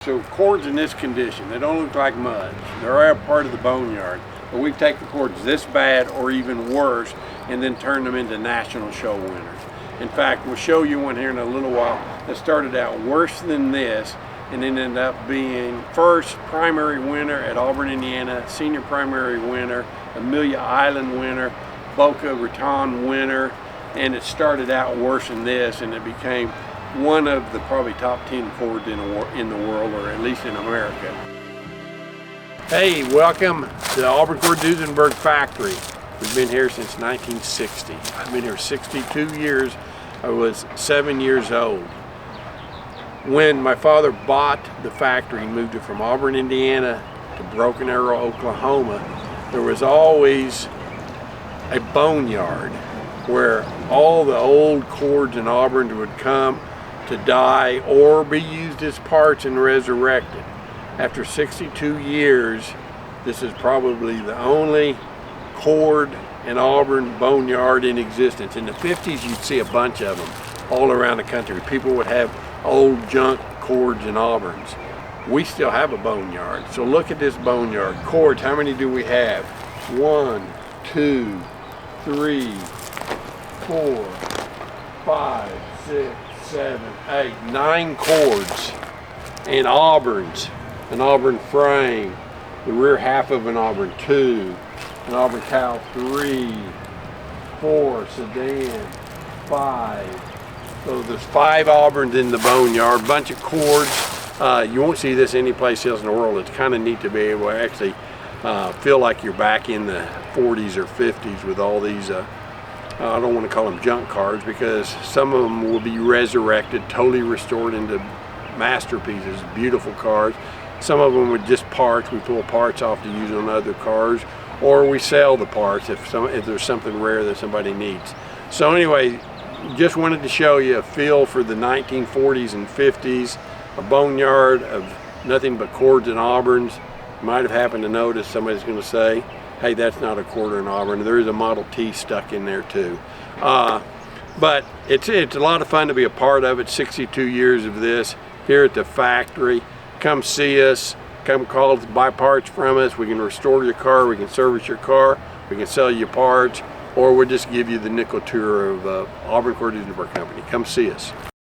So cords in this condition, they don't look like much. They're a part of the boneyard, but we take the cords this bad or even worse and then turn them into national show winners. In fact, we'll show you one here in a little while that started out worse than this and then ended up being first primary winner at Auburn, Indiana, senior primary winner, Amelia Island winner, Boca Raton winner, and it started out worse than this and it became one of the probably top 10 cords in the world, or at least in America. Hey, welcome to the Auburn Cord Duesenberg factory. We've been here since 1960. I've been here 62 years. I was 7 years old. When my father bought the factory and moved it from Auburn, Indiana to Broken Arrow, Oklahoma, there was always a boneyard where all the old cords and Auburns would come to die or be used as parts and resurrected. After 62 years, this is probably the only Cord and Auburn boneyard in existence. In the 50s, you'd see a bunch of them all around the country. People would have old junk cords and Auburns. We still have a boneyard. So look at this boneyard. Cords, how many do we have? 1, 2, 3, 4, 5, 6, 7, 8, 9 cords and Auburns, an Auburn frame, the rear half of an Auburn 2, an Auburn cowl 3, 4, sedan 5. So there's 5 Auburns in the boneyard, bunch of cords. You won't see this anyplace else in the world. It's kind of neat to be able to actually feel like you're back in the 40s or 50s with all these I don't want to call them junk cards because some of them will be resurrected, totally restored into masterpieces, beautiful cars. Some of them are just parts. We pull parts off to use on other cars, or we sell the parts if there's something rare that somebody needs. So anyway, just wanted to show you a feel for the 1940s and 50s, a boneyard of nothing but cords and Auburns. You might have happened to notice somebody's going to say, hey, that's not a Cord and Auburn. There is a Model T stuck in there too. But it's a lot of fun to be a part of it. 62 years of this here at the factory. Come see us, come call us, buy parts from us. We can restore your car, we can service your car, we can sell you parts, or we'll just give you the nickel tour of Auburn Cord Duesenberg Company. Come see us.